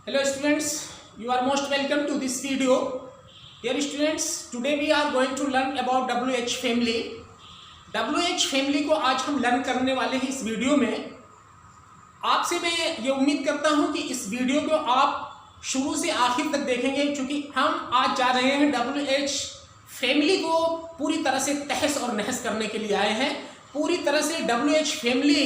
Hello students, you are most welcome to this video. Dear students, today we are going to learn about WH family. WH family को आज हम learn करने वाले हैं इस video में। आपसे मैं ये उम्मीद करता हूं कि इस वीडियो को आप शुरू से आखिर तक देखेंगे, क्योंकि हम आज जा रहे हैं WH फैमिली को पूरी तरह से तहस और नहस करने के लिए आए हैं। पूरी तरह से WH फैमिली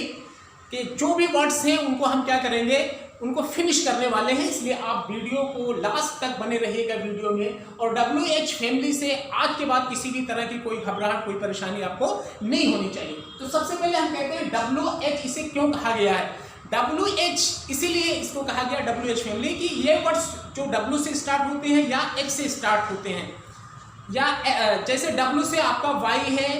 के जो भी वर्ड्स हैं उनको हम क्या करेंगे, उनको फिनिश करने वाले हैं। इसलिए आप वीडियो को लास्ट तक बने रहिएगा वीडियो में। और WH फैमिली से आज के बाद किसी भी तरह की कोई घबराहट, कोई परेशानी आपको नहीं होनी चाहिए। तो सबसे पहले हम कहते हैं WH इसे क्यों कहा गया है। WH इसीलिए इसको कहा गया WH फैमिली कि ये वर्ड्स जो W से स्टार्ट होते हैं या H से स्टार्ट होते हैं, या जैसे W से आपका Y है,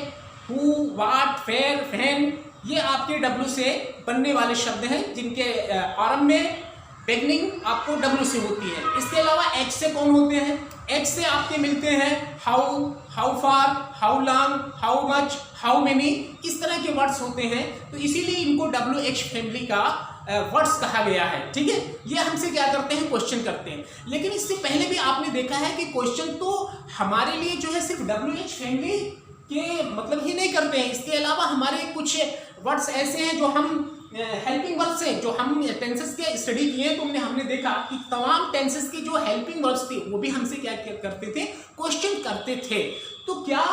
हु, वाट, वेयर, व्हेन, ये आपके W से बनने वाले शब्द हैं जिनके आरंभ में बिगनिंग आपको W से होती है। इसके अलावा H से कौन होते हैं, H से आपके मिलते हैं how, how far, how long, how much, how many, इस तरह के वर्ड्स होते हैं। तो इसीलिए इनको WH फैमिली का वर्ड्स कहा गया है। ठीक है, ये हमसे क्या करते हैं, क्वेश्चन करते हैं। लेकिन इससे पहले भी आपने देखा है कि क्वेश्चन तो हमारे लिए जो है सिर्फ WH फैमिली के मतलब ही नहीं करते हैं। इसके अलावा हमारे कुछ वर्ड्स ऐसे हैं जो हम हेल्पिंग वर्ड्स हैं, जो हम टेंसेस के स्टडी किए तो हमने देखा कि तमाम टेंसेस की जो हेल्पिंग वर्ड्स थे वो भी हमसे क्या करते थे, क्वेश्चन करते थे। तो क्या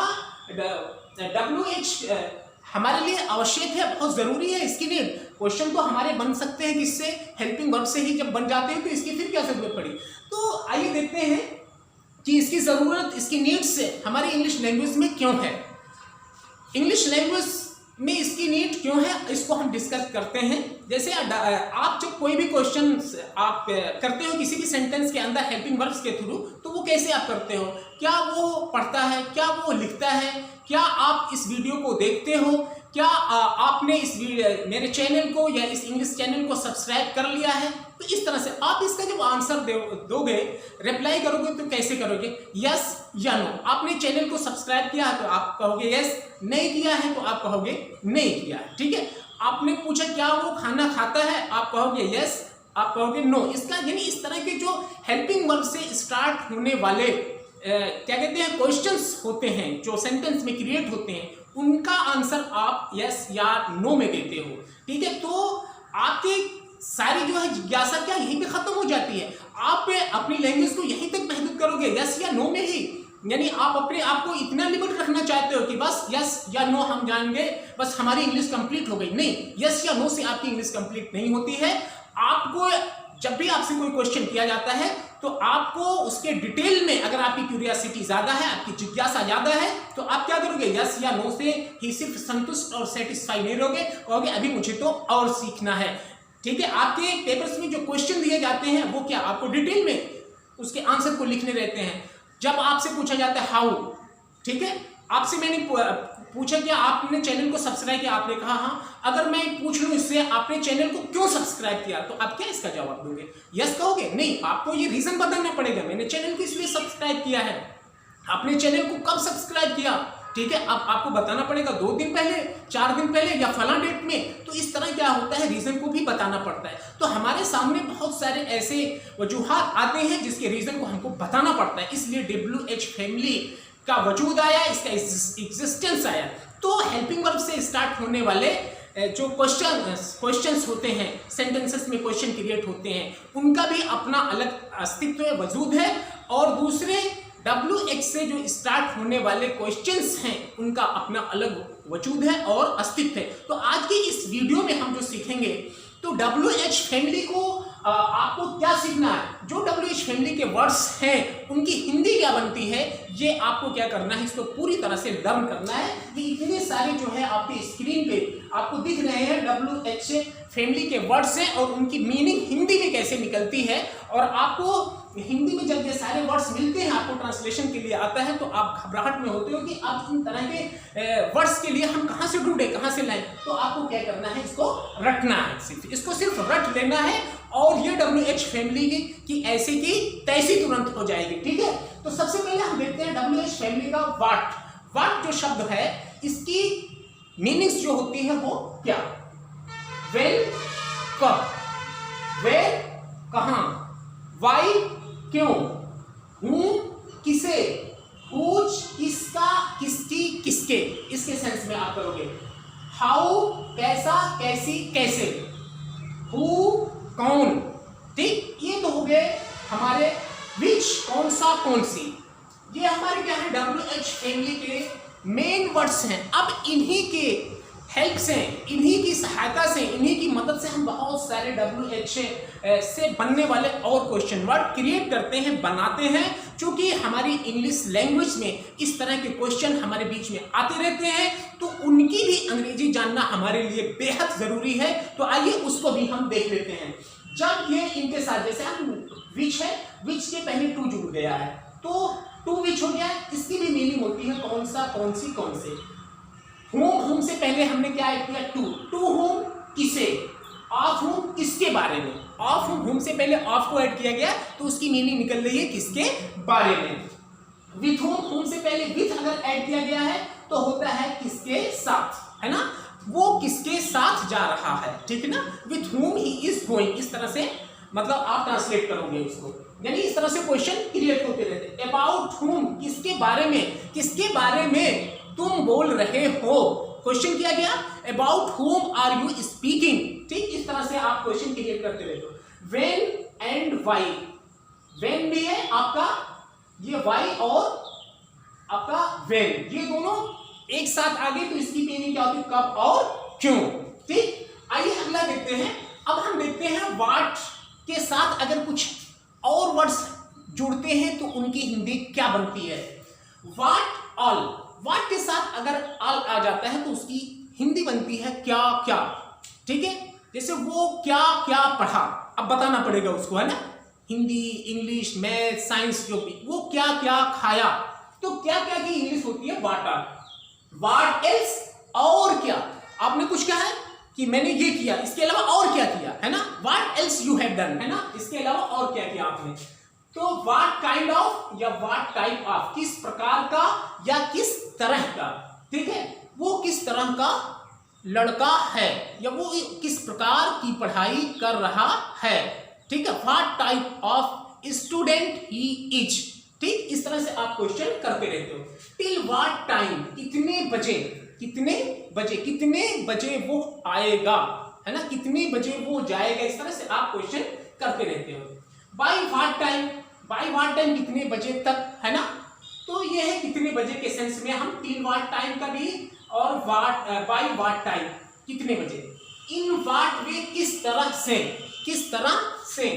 WH हमारे लिए आवश्यक है, बहुत जरूरी है इसकी नीड। क्वेश्चन तो हमारे बन सकते हैं किससे, हेल्पिंग वर्ड से ही। जब बन जाते हैं तो इसकी फिर क्या जरूरत पड़ी। तो आइए देखते हैं कि इसकी जरूरत, इसकी नीड्स हमारी इंग्लिश लैंग्वेज में क्यों है। इंग्लिश लैंग्वेज में इसकी नीड क्यों है, इसको हम डिस्कस करते हैं। जैसे आप जब कोई भी क्वेश्चन आप करते हो किसी भी सेंटेंस के अंदर हेल्पिंग वर्ब्स के थ्रू, तो वो कैसे आप करते हो, क्या वो पढ़ता है, क्या वो लिखता है, क्या आप इस वीडियो को देखते हो, क्या आपने इस मेरे चैनल को या इस इंग्लिश चैनल को सब्सक्राइब कर लिया है। तो इस तरह से आप इसका जब आंसर दोगे, रिप्लाई करोगे, तो कैसे करोगे, यस या नो। आपने चैनल को सब्सक्राइब किया है तो आप कहोगे यस, नहीं किया है तो आप कहोगे नहीं किया है। ठीक है, आपने पूछा क्या वो खाना खाता है, आप कहोगे यस, आप कहोगे नो। इसका यानी इस तरह के जो हेल्पिंग वर्ब से स्टार्ट होने वाले क्या कहते हैं क्वेश्चंस होते हैं, जो सेंटेंस में क्रिएट होते हैं, उनका आंसर आप यस या नो में देते हो। ठीक है, तो आपकी सारी जो है जिज्ञासा क्या यहीं पे खत्म हो जाती है। आप अपनी लैंग्वेज को यहीं तक महदूद करोगे यस या नो में ही। यानी आप अपने आप को इतना लिमिट रखना चाहते हो कि बस यस या नो हम जानेंगे, बस हमारी इंग्लिश कंप्लीट हो गई। नहीं, यस या नो से आपकी इंग्लिश कंप्लीट नहीं होती है। आपको जब भी आपसे कोई क्वेश्चन किया जाता है तो आपको उसके डिटेल में, अगर आपकी क्यूरियोसिटी ज्यादा है, आपकी जिज्ञासा ज्यादा है, तो आप क्या करोगे, यस या नो से ही सिर्फ संतुष्ट और सेटिस्फाई नहीं रहोगे, कहोगे अभी मुझे तो और सीखना है। ठीक है, आपके पेपर्स में जो क्वेश्चन दिए जाते हैं वो क्या आपको डिटेल में उसके आंसर को लिखने रहते हैं। जब आपसे पूछा जाता है हाउ, ठीक है, आपसे मैंने पूछा क्या आपने चैनल को सब्सक्राइब किया, आपने कहा हाँ। अगर मैं पूछ लूं इससे आपने चैनल को क्यों सब्सक्राइब किया, तो आप क्या इसका जवाब दोगे, यस कहोगे, नहीं, आपको ये रीजन बताना पड़ेगा, मैंने चैनल को इसलिए सब्सक्राइब किया है। आपने चैनल को कब सब्सक्राइब किया, ठीक है, अब आपको बताना पड़ेगा 2 दिन पहले, 4 दिन पहले या फला डेट में। तो इस तरह क्या होता है, रीजन को भी बताना पड़ता है। तो हमारे सामने बहुत सारे ऐसे वजूहात आते हैं जिसके रीजन को हमको बताना पड़ता है। इसलिए WH फैमिली का वजूद आया, इसका एग्जिस्टेंस आया। तो हेल्पिंग वर्ब से स्टार्ट होने वाले जो क्वेश्चंस होते हैं, सेंटेंसेस में क्वेश्चन क्रिएट होते हैं, उनका भी अपना अलग अस्तित्व है, वजूद है। और दूसरे WH से जो स्टार्ट होने वाले क्वेश्चंस हैं उनका अपना अलग वजूद है और अस्तित्व है। तो आज की इस वीडियो में हम जो सीखेंगे, तो WH फैमिली को आपको क्या सीखना है, जो WH फैमिली के वर्ड्स हैं उनकी हिंदी क्या बनती है, ये आपको क्या करना है, इसको पूरी तरह से लर्न करना है। ये इतने सारे जो है आपके स्क्रीन पे आपको दिख रहे हैं WH फैमिली के वर्ड्स हैं और उनकी मीनिंग हिंदी में कैसे निकलती है। और आपको हिंदी में जब ये सारे वर्ड्स मिलते हैं, आपको ट्रांसलेशन के लिए आता है, तो आप घबराहट में होते हो कि अब इन तरह के वर्ड्स के लिए हम कहाँ से ढूंढें, कहाँ से लाएं। तो आपको क्या करना है, इसको रटना है, इसको सिर्फ रट लेना है और ये WH फैमिली की ऐसे की तैसी तुरंत हो जाएगी। ठीक है, तो सबसे पहले हम देखते हैं WH फैमिली का वाट जो शब्द है, इसकी मीनिंग्स जो होती है वो क्या, वेल कब, वेर कहाँ, वाई क्यों, हूं किसे, हुज किसका, किसकी, किसके, इसके सेंस में आप करोगे। हाउ कैसा, कैसी, कैसे, हु कौन, ठीक। ये तो हो गए हमारे विच कौन सा, कौन सी। ये हमारे क्या है WH फैमिली के मेन वर्ड्स हैं। अब इन्हीं के हेल्प से, इन्हीं की सहायता से, इन्हीं की मदद से हम बहुत सारे WH से बनने वाले और क्वेश्चन वर्ड क्रिएट करते हैं, बनाते हैं। क्योंकि हमारी इंग्लिश लैंग्वेज में इस तरह के क्वेश्चन हमारे बीच में आते रहते हैं, तो उनकी भी अंग्रेजी जानना हमारे लिए बेहद जरूरी है। तो आइए उसको भी हम देख लेते हैं। जब ये इनके साथ, जैसे हम विच है, विच के पहले टू जुड़ गया है, तो टू विच हो गया, इसकी भी मीनिंग होती है कौन सा, कौन सी, कौन से। होम, होम से पहले हमने क्या ऐड किया, टू, टू होम किसे, ऑफ होम किसके बारे में, ऑफ होम, होम से पहले ऑफ को ऐड किया गया तो उसकी मीनिंग निकल रही है किसके बारे में। विथ होम, होम से पहले विथ अगर ऐड किया गया है तो होता है किसके साथ, है ना, वो किसके साथ जा रहा है, ठीक है ना। With home he is going, इस तरह से मतलब आप ट्रांसलेट करोगे उसको, यानी इस तरह से क्वेश्चन क्रिएट होते रहते हैं। अबाउट होम, किसके बारे में, किसके बारे में तुम बोल रहे हो, क्वेश्चन किया गया। About home are you speaking, ठीक, इस तरह से आप क्वेश्चन क्रिएट करते रहते हो। व्हेन एंड व्हाई, व्हेन भी है आपका ये व्हाई और आपका व्हेन, ये दोनों एक साथ आ गए तो इसकी मीनिंग क्या होती है, कब और क्यों, ठीक। आइए अगला देखते हैं। अब हम देखते हैं व्हाट के साथ अगर कुछ और वर्ड्स जुड़ते हैं तो उनकी हिंदी क्या बनती है। व्हाट ऑल, व्हाट के साथ अगर ऑल आ जाता है तो उसकी हिंदी बनती है क्या क्या, ठीक है। जैसे वो क्या क्या पढ़ा, अब बताना पड़ेगा उसको, है ना, हिंदी, इंग्लिश, मैथ, साइंस, जो भी, वो क्या क्या खाया, तो क्या क्या की इंग्लिश होती है व्हाट ऑल। व्हाट एल्स, और क्या, आपने कुछ कहा है कि मैंने ये किया, इसके अलावा और क्या किया, है ना, what else you have done, है ना, इसके अलावा और क्या किया आपने। तो व्हाट काइंड ऑफ या व्हाट टाइप ऑफ, किस प्रकार का या किस तरह का, ठीक है, वो किस तरह का लड़का है या वो किस प्रकार की पढ़ाई कर रहा है, ठीक है। What type of student he is, ठीक, इस तरह से आप क्वेश्चन करते रहते हो। टिल व्हाट टाइम, कितने बजे, कितने बजे, कितने बजे वो आएगा, है ना, कितने बजे वो जाएगा, इस तरह से आप क्वेश्चन करते रहते हो। By what time, by what time कितने बजे तक, है ना, तो ये है कितने बजे के सेंस में हम टिल व्हाट टाइम का भी और बाय व्हाट टाइम कितने बजे। इन व्हाट वे, किस तरह से, किस तरह से।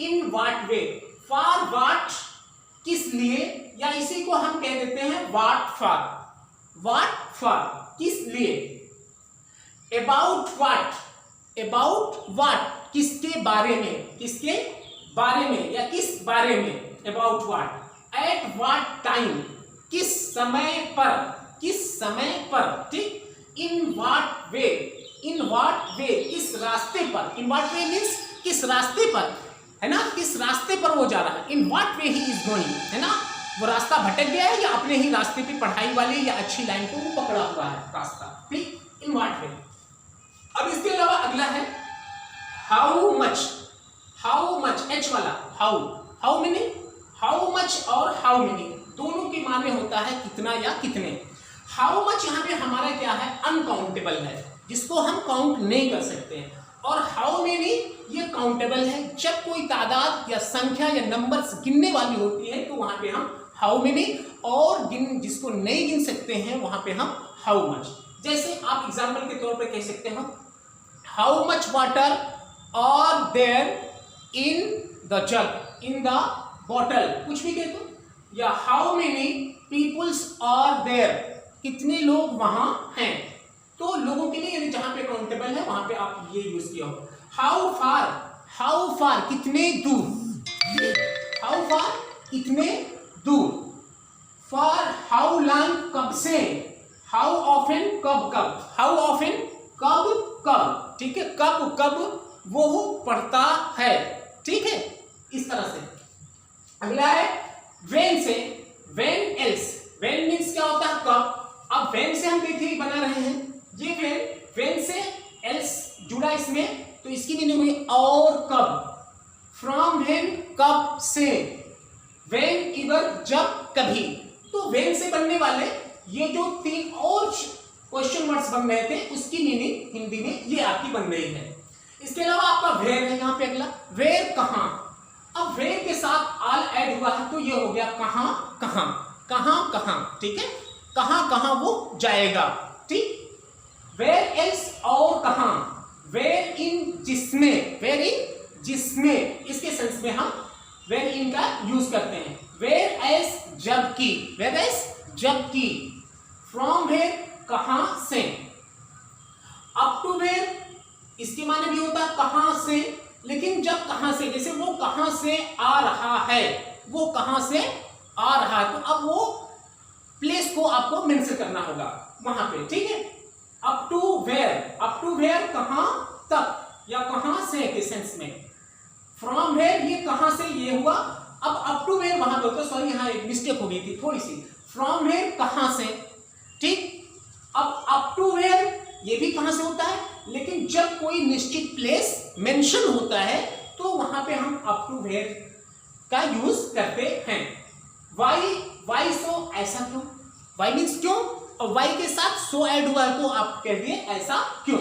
In what way, for what किस लिए, या इसी को हम कह देते हैं व्हाट फॉर, व्हाट फॉर किस लिए। अबाउट व्हाट, अबाउट व्हाट किसके बारे में, किसके बारे में या किस बारे में, about what. At what time, किस समय पर, किस समय पर, ठीक। In what way, in what way किस रास्ते पर, इन व्हाट वे मीन्स किस रास्ते पर, है ना, किस रास्ते पर वो जा रहा है। In what way he is going, है ना, वो रास्ता भटक गया है या अपने ही रास्ते पे पढ़ाई वाले या अच्छी लाइन को वो पकड़ा हुआ है रास्ता, ठीक, इन व्हाट वे। अब इसके अलावा अगला है how much, how much, H वाला how, how meaning, how much और हाउ मीनिंग दोनों के माने होता है कितना या कितने। हाउ मच यहाँ पे हमारा क्या है, अनकाउंटेबल है, जिसको हम काउंट नहीं कर सकते हैं। और हाउ मेनी ये काउंटेबल है, जब कोई तादाद या संख्या या नंबर्स गिनने वाली होती है तो वहां पे हम हाउ मेनी, और जिसको नहीं गिन सकते हैं वहां पे हम हाउ मच। जैसे आप एग्जांपल के तौर पे कह सकते हो how much water are there in the jug, in the bottle, कुछ भी कह दो। या how many peoples are there, कितने लोग वहां हैं, तो लोगों के लिए यानी जहां पे काउंटेबल है वहां पे आप ये यूज किया हो। हाउ फार, हाउ फार कितने दूर, हाउ फार कितने दूर। फॉर हाउ लॉन्ग कब से, हाउ ऑफन कब कब, हाउ ऑफन कब कब, ठीक है, कब कब वो पढ़ता है, ठीक है, इस तरह से। अगला है व्हेन से, व्हेन एल्स, व्हेन मीन्स क्या होता है कब। अब व्हेन से हम देखिए बना रहे हैं ये व्हेन, व्हेन से एल्स जुड़ा इसमें तो इसकी मीनिंग हुई और कब। फ्रॉम व्हेन कब से, वेन इवर जब कभी। तो वेन से बनने वाले ये जो 3 और क्वेश्चन वर्ड्स बन रहे थे उसकी मीनिंग हिंदी में ये आपकी बन रही है। इसके अलावा आपका वेयर है यहाँ पे अगला, वेयर कहां। अब वेयर के साथ आल ऐड हुआ है तो ये हो गया कहां कहां, कहां कहां, ठीक है, कहां कहां वो जाएगा, ठीक। वेयर एल्स और कहां, वेयर इन जिसमें, वेयर इन जिसमें, इसके सेंस में हम वेयर इन का यूज करते हैं। वेयर एस जबकि, वेयर एस जबकि, फ्रॉम वेयर कहां से, अप टू वेयर इसके माने भी होता है कहां से, लेकिन जब कहां से, जैसे वो कहां से आ रहा है, वो कहां से आ रहा है, तो अब वो प्लेस को आपको मेंशन करना होगा वहां पे, ठीक है। Up to where, up to where कहां तक या कहां से के सेंस में। फ्रॉम वेयर ये कहां से ये हुआ, अब अप टू वेयर वहां पे, तो सॉरी यहाँ एक मिस्टेक हो गई थी थोड़ी सी, फ्रॉम वेयर कहां से, ठीक। अब अप टू वेयर ये भी कहां से होता है, लेकिन जब कोई निश्चित प्लेस मेंशन होता है तो वहां पे हम अप टू वेयर का यूज करते हैं। वाई, वाई सो, ऐसा क्यों, वाई मीन्स क्यों, और वाई के साथ सो ऐड हुआ है तो आप कह दिए ऐसा क्यों।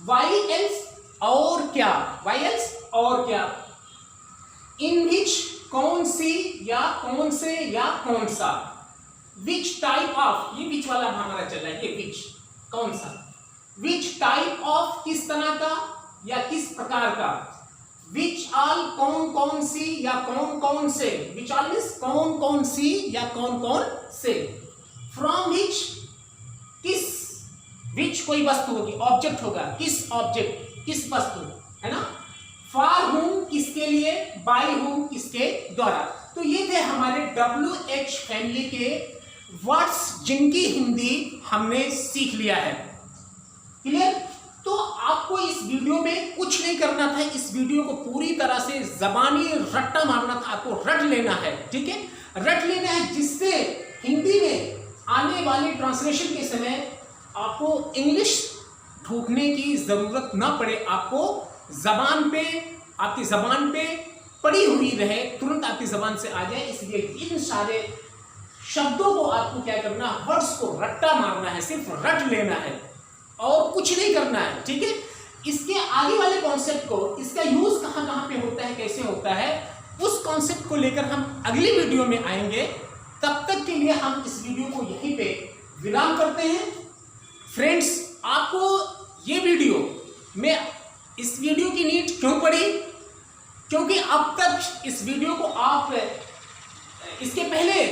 वाई एल्स और क्या, वाई एल्स और क्या। इन विच कौन सी या कौन से या कौन सा। विच टाइप ऑफ, ये विच वाला हमारा चल रहा है, ये विच कौन सा। विच टाइप ऑफ किस तरह का या किस प्रकार का। विच ऑल कौन कौन सी या कौन कौन से, विच ऑल मीन्स कौन कौन सी या कौन कौन से। फ्रॉम विच किस, विच कोई वस्तु होगी, ऑब्जेक्ट होगा, किस ऑब्जेक्ट किस वस्तु, है ना। फॉर हुम किसके लिए, बाय हुम किसके द्वारा। तो ये थे हमारे WH फैमिली के वर्ड्स जिनकी हिंदी हमने सीख लिया है, क्लियर। तो आपको इस वीडियो में कुछ नहीं करना था, इस वीडियो को पूरी तरह से जबानी रट्टा मारना था, आपको रट लेना है, ठीक है, रट लेना है, जिससे हिंदी में आने वाले ट्रांसलेशन के समय आपको इंग्लिश ढूंढने की जरूरत ना पड़े, आपको जबान पे, आपकी जबान पे पड़ी हुई रहे, तुरंत आपकी जबान से आ जाए। इसलिए इन सारे शब्दों को आपको क्या करना, वर्ड्स को रट्टा मारना है, सिर्फ रट लेना है और कुछ नहीं करना है, ठीक है। इसके आगे वाले कॉन्सेप्ट को, इसका यूज कहां कहां पे होता है, कैसे होता है, उस कॉन्सेप्ट को लेकर हम अगली वीडियो में आएंगे। तब तक के लिए हम इस वीडियो को यहीं पे विराम करते हैं। फ्रेंड्स, आपको ये वीडियो में, इस वीडियो की नीड क्यों पड़ी, क्योंकि अब तक इस वीडियो को आप, इसके पहले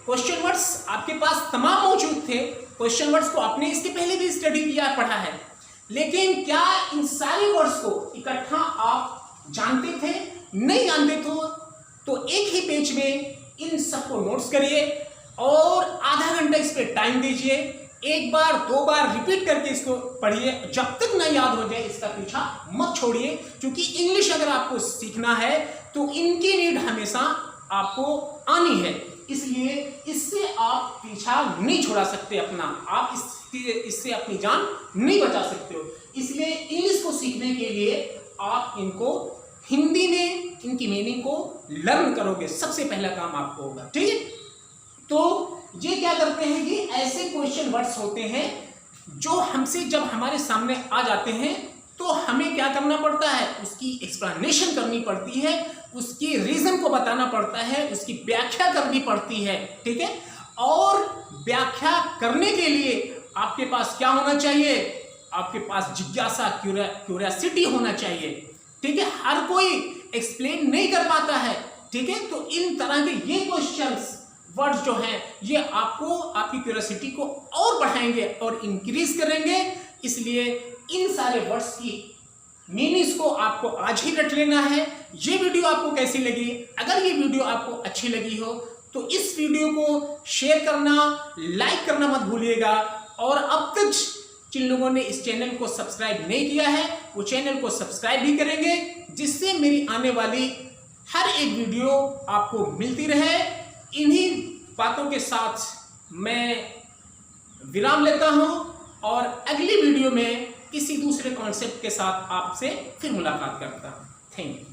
क्वेश्चन वर्ड्स आपके पास तमाम मौजूद थे, क्वेश्चन वर्ड्स को आपने इसके पहले भी स्टडी किया, पढ़ा है, लेकिन क्या इन सारे वर्ड्स को इकट्ठा आप जानते थे, नहीं जानते तो एक ही पेज में इन सबको नोट्स करिए और आधा घंटा इस पे टाइम दीजिए, एक बार 2 बार रिपीट करके इसको पढ़िए, जब तक ना याद हो जाए इसका पीछा मत छोड़िए। क्योंकि इंग्लिश अगर आपको सीखना है तो इनकी नीड हमेशा आपको आनी है, इसलिए इससे आप पीछा नहीं छोड़ा सकते अपना, आप इससे अपनी जान नहीं बचा सकते हो। इसलिए इंग्लिश को सीखने के लिए आप इनको हिंदी में इनकी मीनिंग को लर्न करोगे, सबसे पहला काम आपको होगा, ठीक है। तो ये क्या करते हैं, ये ऐसे क्वेश्चन वर्ड्स होते हैं जो हमसे जब हमारे सामने आ जाते हैं तो हमें क्या करना पड़ता है, उसकी एक्सप्लेनेशन करनी पड़ती है, उसकी रीजन को बताना पड़ता है, उसकी व्याख्या करनी पड़ती है, ठीक है। और व्याख्या करने के लिए आपके पास क्या होना चाहिए, आपके पास जिज्ञासा, क्यूरियोसिटी होना चाहिए, ठीक है। हर कोई एक्सप्लेन नहीं कर पाता है, ठीक है। तो इन तरह के ये क्वेश्चंस वर्ड्स जो हैं ये आपको, आपकी क्यूरियोसिटी को और बढ़ाएंगे और इंक्रीज करेंगे। इसलिए इन सारे वर्ड्स की मीनिंग्स को आपको आज ही रट लेना है। ये वीडियो आपको कैसी लगी, अगर ये वीडियो आपको अच्छी लगी हो तो इस वीडियो को शेयर करना, लाइक करना मत भूलिएगा। और अब तक जिन लोगों ने इस चैनल को सब्सक्राइब नहीं किया है वो चैनल को सब्सक्राइब भी करेंगे, जिससे मेरी आने वाली हर एक वीडियो आपको मिलती रहे। इन्हीं बातों के साथ मैं विराम लेता हूं और अगली वीडियो में किसी दूसरे कॉन्सेप्ट के साथ आपसे फिर मुलाकात करता हूं। Thank you.